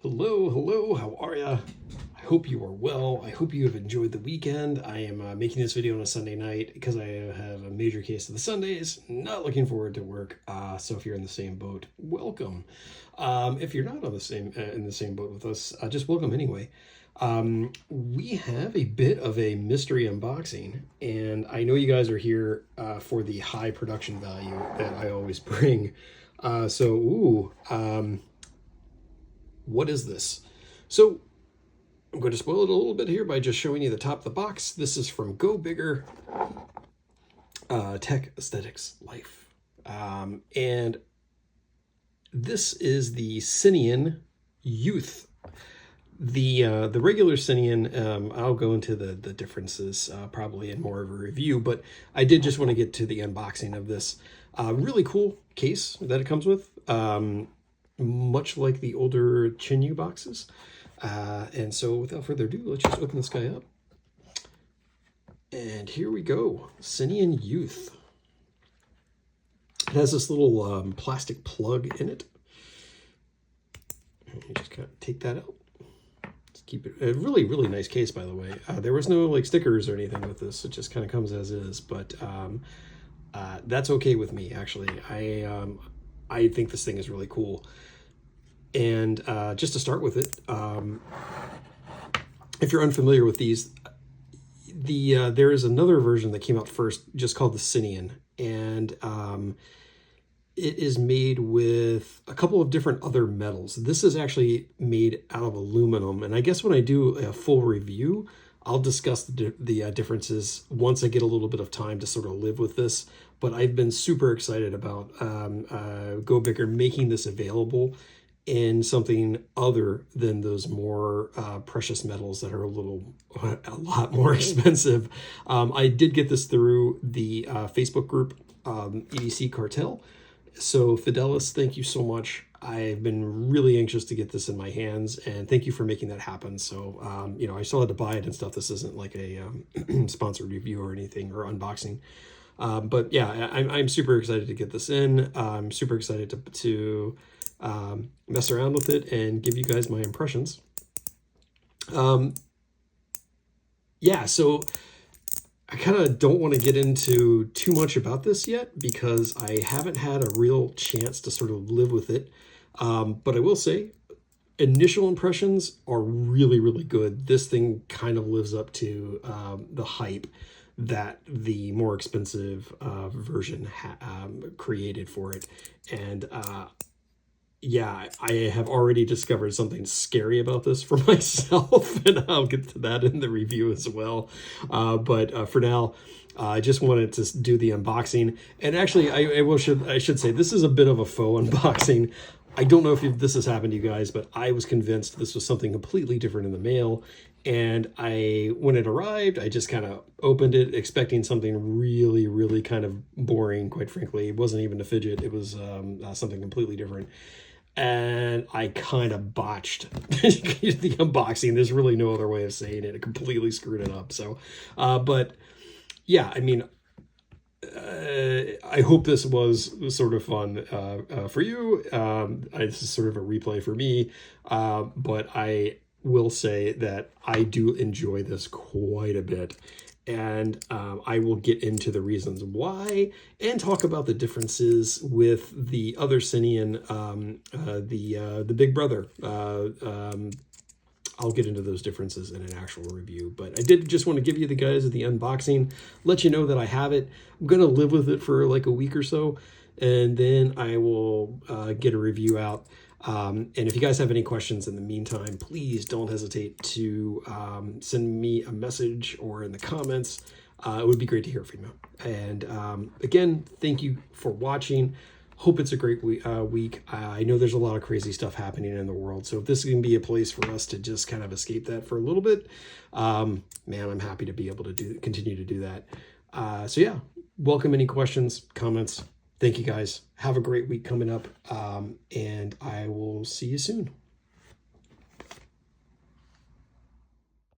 Hello, hello, how are ya? I hope you are well. I hope you have enjoyed the weekend. I am making this video on a Sunday night because I have a major case of the Sundays. Not looking forward to work. So if you're in the same boat, welcome. If you're not on the same in the same boat with us, just welcome anyway. We have a bit of a mystery unboxing, and I know you guys are here for the high production value that I always bring. What is this? So I'm going to spoil it a little bit here by just showing you the top of the box. This is from Go Bigger, Tech Aesthetics Life. And this is the Cineon Youth. The regular Cineon, I'll go into the differences probably in more of a review, but I did just want to get to the unboxing of this really cool case that it comes with. Much like the older Chinyu boxes. And so without further ado, let's just open this guy up. And here we go, Cineon Youth. It has this little plastic plug in it. You just kind of take that out. Just keep it, a really, really nice case, by the way. There was no like stickers or anything with this. It just kind of comes as is, but that's okay with me, actually. I think this thing is really cool. And just to start with it, if you're unfamiliar with these, there is another version that came out first, just called the Cineon, and it is made with a couple of different other metals. This is actually made out of aluminum, and I guess when I do a full review, I'll discuss the differences once I get a little bit of time to sort of live with this. But I've been super excited about Go Bigger making this available in something other than those more precious metals that are a lot more expensive. I did get this through the Facebook group, EDC Cartel. So Fidelis, thank you so much. I've been really anxious to get this in my hands, and thank you for making that happen. So, you know, I still had to buy it and stuff. This isn't like a sponsored review or anything or unboxing. But yeah, I'm super excited to get this in. I'm super excited to mess around with it and give you guys my impressions. Yeah, so I kind of don't want to get into too much about this yet because I haven't had a real chance to sort of live with it. But I will say, initial impressions are really, really good. This thing kind of lives up to the hype that the more expensive version created for it. And yeah, I have already discovered something scary about this for myself, and I'll get to that in the review as well. But for now, I just wanted to do the unboxing. And actually, I should say this is a bit of a faux unboxing. I don't know if this has happened to you guys, but I was convinced this was something completely different in the mail. And when it arrived, I just kind of opened it expecting something really, really kind of boring, quite frankly. It wasn't even a fidget. It was something completely different. And I kind of botched the unboxing. There's really no other way of saying it. It completely screwed it up. So, but yeah, I mean, I hope this was sort of fun for you. This is sort of a replay for me, but I will say that I do enjoy this quite a bit. And I will get into the reasons why and talk about the differences with the other Cineon, the Big Brother. I'll get into those differences in an actual review, but I did just want to give you the guys the unboxing, let you know that I have it. I'm going to live with it for like a week or so, and then I will get a review out. And if you guys have any questions in the meantime, please don't hesitate to send me a message or in the comments. It would be great to hear from you. And again, thank you for watching. Hope it's a great week. I know there's a lot of crazy stuff happening in the world, so if this can be a place for us to just kind of escape that for a little bit, man, I'm happy to be able to continue to do that. So yeah, welcome any questions, comments. Thank you guys. Have a great week coming up, and I will see you soon.